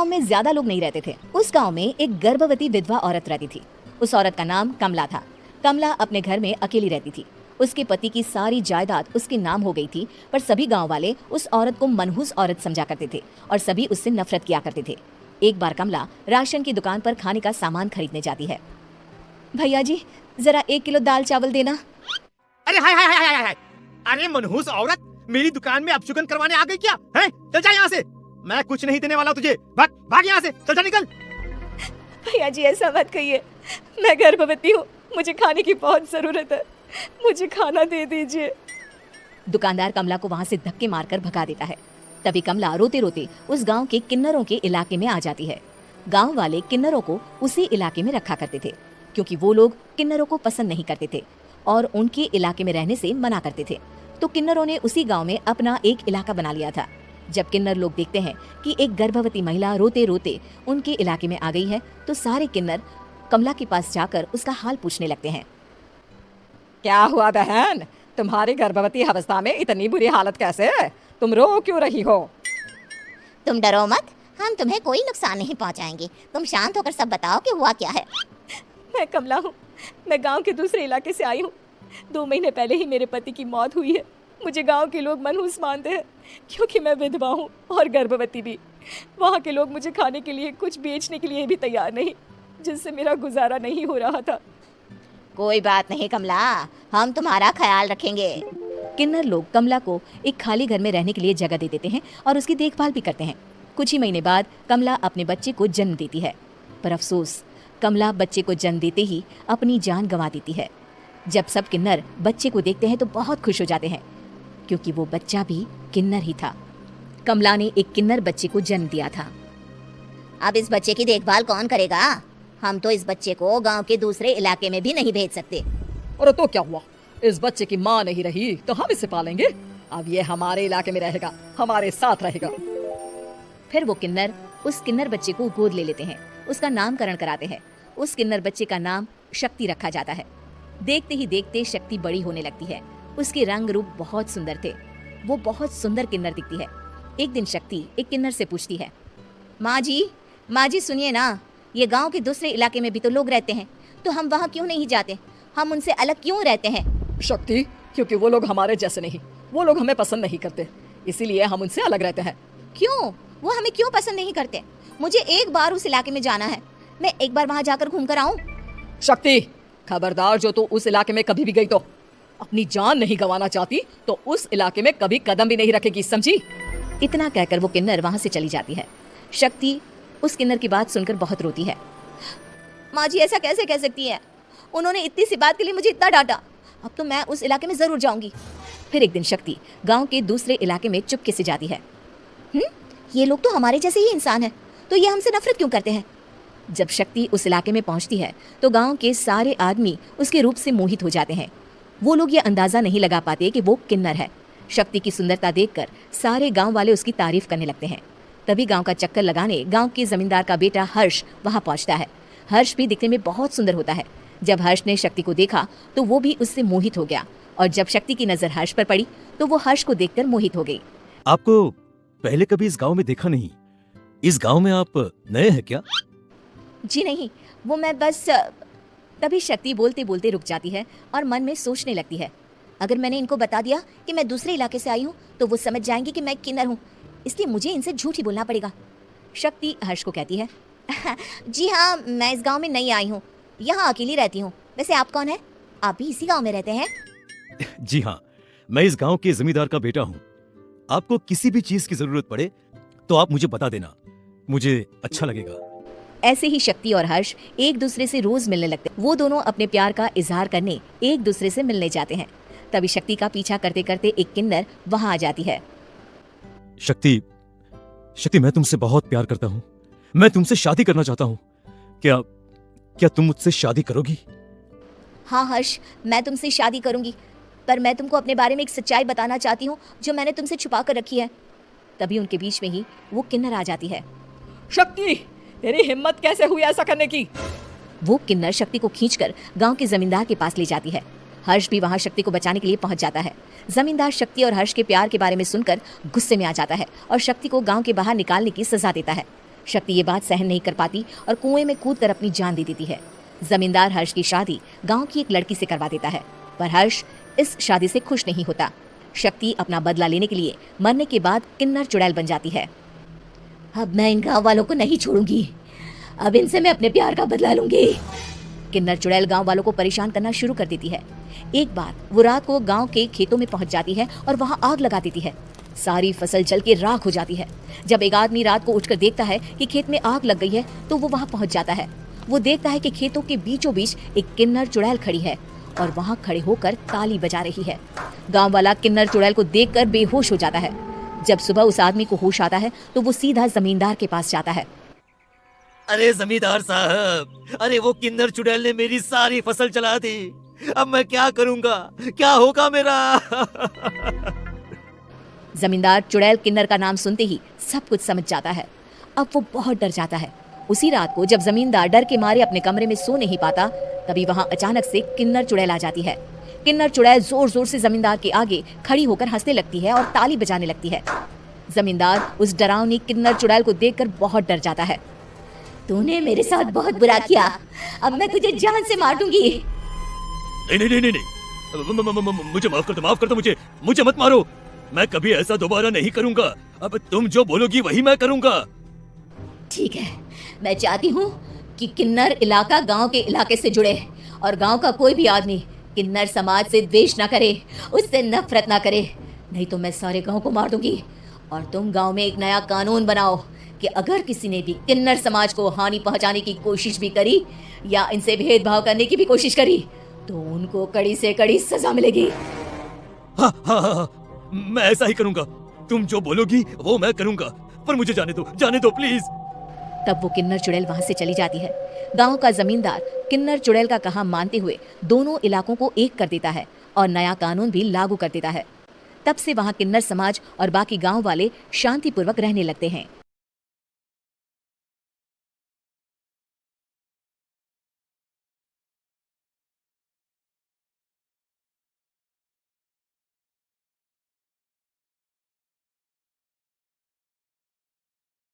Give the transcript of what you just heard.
गांव में ज्यादा लोग नहीं रहते थे। उस गांव में एक गर्भवती विधवा औरत रहती थी। उस औरत का नाम कमला था। कमला अपने घर में अकेली रहती थी। उसके पति की सारी जायदाद उसके नाम हो गई थी, पर सभी गांव वाले उस औरत को मनहूस औरत समझा करते थे और सभी उससे नफरत किया करते थे। एक बार कमला राशन की दुकान पर खाने का सामान खरीदने जाती है। भैया जी, जरा 1 किलो दाल चावल देना। अरे हाय हाय हाय हाय हाय, अरे मनहूस औरत, मेरी दुकान में अपशुगन करवाने आ गई क्या? हैं? चल जा यहाँ से, मैं कुछ नहीं देने वाला तुझे। भाग भाग यहाँ से, चल जा निकल। भैया जी ऐसा मत कहिए, मैं गर्भवती हूँ, मुझे खाने की बहुत जरूरत है, मुझे खाना दे दीजिए। दुकानदार कमला को वहाँ से धक्के मारकर भगा देता है। तभी कमला रोते रोते उस गांव के किन्नरों के इलाके में आ जाती है। गांव वाले किन्नरों को उसी इलाके में रखा करते थे, क्योंकि वो लोग किन्नरों को पसंद नहीं करते थे और उनके इलाके में रहने से मना करते थे। तो किन्नरों ने उसी गांव में अपना एक इलाका बना लिया था। जब किन्नर लोग देखते हैं कि एक गर्भवती महिला रोते रोते उनके इलाके में आ गई है, तो सारे किन्नर कमला के पास जाकर उसका हाल पूछने लगते हैं। क्या हुआ बहन, तुम्हारी गर्भवती अवस्था में इतनी बुरी हालत कैसे? तुम रो क्यों रही हो? तुम डरो मत, हम तुम्हें कोई नुकसान नहीं पहुंचाएंगे। तुम शांत होकर सब बताओ कि हुआ क्या है। मैं कमला हूँ, मैं गांव के दूसरे इलाके से आई हूँ। 2 महीने पहले ही मेरे पति की मौत हुई है। मुझे गांव के लोग मनहूस मानते हैं, क्योंकि मैं विधवा हूँ और गर्भवती भी। वहाँ के लोग मुझे खाने के लिए कुछ बेचने के लिए भी तैयार नहीं, जिससे मेरा गुजारा नहीं हो रहा था। कोई बात नहीं कमला, हम तुम्हारा ख्याल रखेंगे। किन्नर लोग कमला को एक खाली घर में रहने के लिए जगह दे देते हैं और उसकी देखभाल भी करते हैं। कुछ ही महीने बाद कमला अपने बच्चे को जन्म देती है, पर अफसोस, कमला बच्चे को जन्म देते ही अपनी जान गंवा देती है। जब सब किन्नर बच्चे को देखते हैं तो बहुत खुश हो जाते हैं, क्योंकि वो बच्चा भी किन्नर ही था। कमला ने एक किन्नर बच्चे को जन्म दिया था। अब इस बच्चे की देखभाल कौन करेगा? हम तो इस बच्चे को गांव के दूसरे इलाके में भी नहीं भेज सकते। और तो क्या हुआ, इस बच्चे की माँ नहीं रही तो हम इसे पालेंगे। अब ये हमारे इलाके में रहेगा, हमारे साथ रहेगा। फिर वो किन्नर उस किन्नर बच्चे को गोद ले लेते हैं, उसका नामकरण कराते हैं। उस किन्नर बच्चे का नाम शक्ति रखा जाता है। देखते ही देखते शक्ति बड़ी होने लगती है। उसके रंग रूप बहुत सुंदर थे। वो बहुत सुंदर किन्नर दिखती है। एक दिन शक्ति एक किन्नर से पूछती है, माँ जी सुनिए ना, ये गांव के दूसरे इलाके में भी तो लोग रहते हैं, तो हम वहाँ क्यों नहीं जाते? हम उनसे अलग क्यों रहते हैं? शक्ति, क्योंकि वो लोग हमारे जैसे नहीं, वो लोग हमें पसंद नहीं करते, इसीलिए हम उनसे अलग रहते हैं। क्यों? वो हमें क्यों पसंद नहीं करते? मुझे एक बार उस इलाके में जाना है, मैं एक बार वहाँ जाकर घूम कर आऊँ। शक्ति, खबरदार, जो तू उस इलाके में कभी भी गई तो अपनी जान नहीं गंवाना चाहती तो उस इलाके में कभी कदम भी नहीं रखेगी, समझी? इतना कहकर वो किन्नर वहाँ से चली जाती है। शक्ति उस किन्नर की बात सुनकर बहुत रोती है। माँ जी ऐसा कैसे कह सकती है? उन्होंने इतनी सी बात के लिए मुझे इतना डांटा। अब तो मैं उस इलाके में जरूर जाऊंगी। फिर एक दिन शक्ति गांव के दूसरे इलाके में चुपके से जाती है। ये लोग तो हमारे जैसे ही इंसान हैं, तो ये हमसे नफरत क्यों करते हैं? जब शक्ति उस इलाके में पहुंचती है तो गांव के सारे आदमी उसके रूप से मोहित हो जाते हैं। वो लोग ये अंदाजा नहीं लगा पाते कि वो किन्नर है। शक्ति की सुंदरता देखकर सारे गांव वाले उसकी तारीफ करने लगते हैं। तभी गांव का चक्कर लगाने गांव के जमींदार का बेटा हर्ष वहां पहुंचता है। हर्ष भी दिखने में बहुत सुंदर होता है। जब हर्ष ने शक्ति को देखा तो वो भी उससे मोहित हो गया, और जब शक्ति की नजर हर्ष पर पड़ी तो वो हर्ष को देखकर मोहित हो गई। आपको पहले कभी इस गांव में देखा नहीं। इस गांव में आप नए हैं क्या? जी नहीं, वो मैं बस। तभी शक्ति बोलते बोलते रुक जाती है और मन में सोचने लगती है, अगर मैंने इनको बता दिया कि मैं दूसरे इलाके से आई हूँ तो वो समझ जाएंगे कि मैं किन्नर हूँ, इसलिए मुझे इनसे झूठ ही बोलना पड़ेगा। शक्ति हर्ष को कहती है, जी हाँ, मैं इस गांव में नई आई हूँ, यहाँ अकेली रहती हूँ। वैसे आप कौन है? आप भी इसी गांव में रहते हैं? जी हाँ, मैं इस गांव के जमींदार का बेटा हूँ। आपको किसी भी चीज की जरूरत पड़े तो आप मुझे बता देना, मुझे अच्छा लगेगा। ऐसे ही शक्ति और हर्ष एक दूसरे से रोज मिलने लगते। वो दोनों अपने प्यार का इजहार करने एक दूसरे से मिलने जाते हैं। तभी शक्ति का पीछा करते करते एक किन्नर वहां आ जाती है। शक्ति, मैं तुमसे बहुत प्यार करता हूँ। मैं तुमसे शादी करना चाहता हूँ। क्या तुम मुझसे शादी करोगी? हाँ हर्ष, मैं तुमसे शादी करूंगी, पर मैं तुमको अपने बारे में एक सच्चाई बताना चाहती हूँ जो मैंने तुमसे छुपा कर रखी है। तभी उनके बीच में ही वो किन्नर आ जाती है। शक्ति, तेरी हिम्मत कैसे हुई ऐसा करने की? वो किन्नर शक्ति को खींचकर गांव के जमींदार के पास ले जाती है। हर्ष भी वहां शक्ति को बचाने के लिए पहुंच जाता है। जमींदार शक्ति और हर्ष के प्यार के बारे में सुनकर गुस्से में आ जाता है और शक्ति को गांव के बाहर निकालने की सजा देता है। शक्ति ये बात सहन नहीं कर पाती और कुएं में कूदकर अपनी जान दे देती है। जमींदार हर्ष की शादी गांव की एक लड़की से करवा देता है, पर हर्ष इस शादी से खुश नहीं होता। शक्ति अपना बदला लेने के लिए मरने के बाद किन्नर चुड़ैल बन जाती है। अब मैं इन गाँव वालों को नहीं छोड़ूंगी, अब इनसे मैं अपने प्यार का बदला लूंगी। किन्नर चुड़ैल गांव वालों को परेशान करना शुरू कर देती है। एक बार वो रात को गांव के खेतों में पहुंच जाती है और वहां आग लगा देती है। सारी फसल जल के राख हो जाती है। जब एक आदमी रात को उठकर देखता है कि खेत में आग लग गई है तो वो वहां पहुंच जाता है। वो देखता है कि खेतों के बीचों बीच एक किन्नर चुड़ैल खड़ी है और वहां खड़े होकर ताली बजा रही है। गांव वाला किन्नर चुड़ैल को देखकर बेहोश हो जाता है। जब सुबह उस आदमी को होश आता है तो वो सीधा जमींदार के पास जाता है। अरे जमींदार साहब, अरे वो किन्नर चुड़ैल ने मेरी सारी फसल जला दी। अब मैं क्या करूंगा, क्या होगा मेरा? जमींदार चुड़ैल किन्नर का नाम सुनते ही सब कुछ समझ जाता है। अब वो बहुत डर जाता है। उसी रात को जब जमींदार डर के मारे अपने कमरे में सो नहीं पाता, तभी वहां अचानक से किन्नर चुड़ैल आ जाती है। किन्नर चुड़ैल जोर जोर से जमींदार के आगे खड़ी होकर हंसने लगती है और ताली बजाने लगती है। जमींदार उस डरावनी किन्नर चुड़ैल को देखकर बहुत डर जाता है। तूने मेरे साथ बहुत बुरा किया, अब मैं तुझे जान से मार दूंगी। नहीं नहीं नहीं नहीं, मुझे माफ कर दो, मुझे मत मारो। मैं कभी ऐसा दोबारा नहीं करूंगा। अब तुम जो बोलोगी वही मैं करूंगा। ठीक है, मैं चाहती हूँ कि किन्नर इलाका गांव के इलाके से जुड़े और गांव का कोई भी आदमी किन्नर समाज से द्वेष ना करे, उससे नफरत ना करे, नहीं तो मैं सारे गांव को मार दूंगी। और तुम गांव में एक नया कानून बनाओ कि अगर किसी ने भी किन्नर समाज को हानि पहुंचाने की कोशिश भी करी या इनसे भेदभाव करने की भी कोशिश करी तो उनको कड़ी से कड़ी सजा मिलेगी। हाँ हाँ हाँ, मैं ऐसा ही करूंगा। तुम जो बोलोगी वो मैं करूंगा, पर मुझे जाने दो प्लीज। तब वो किन्नर चुड़ैल वहां से चली जाती है। गांव का जमींदार किन्नर चुड़ैल का कहा मानते हुए दोनों इलाकों को एक कर देता है और नया कानून भी लागू कर देता है। तब से वहां किन्नर समाज और बाकी गांव वाले शांतिपूर्वक रहने लगते हैं।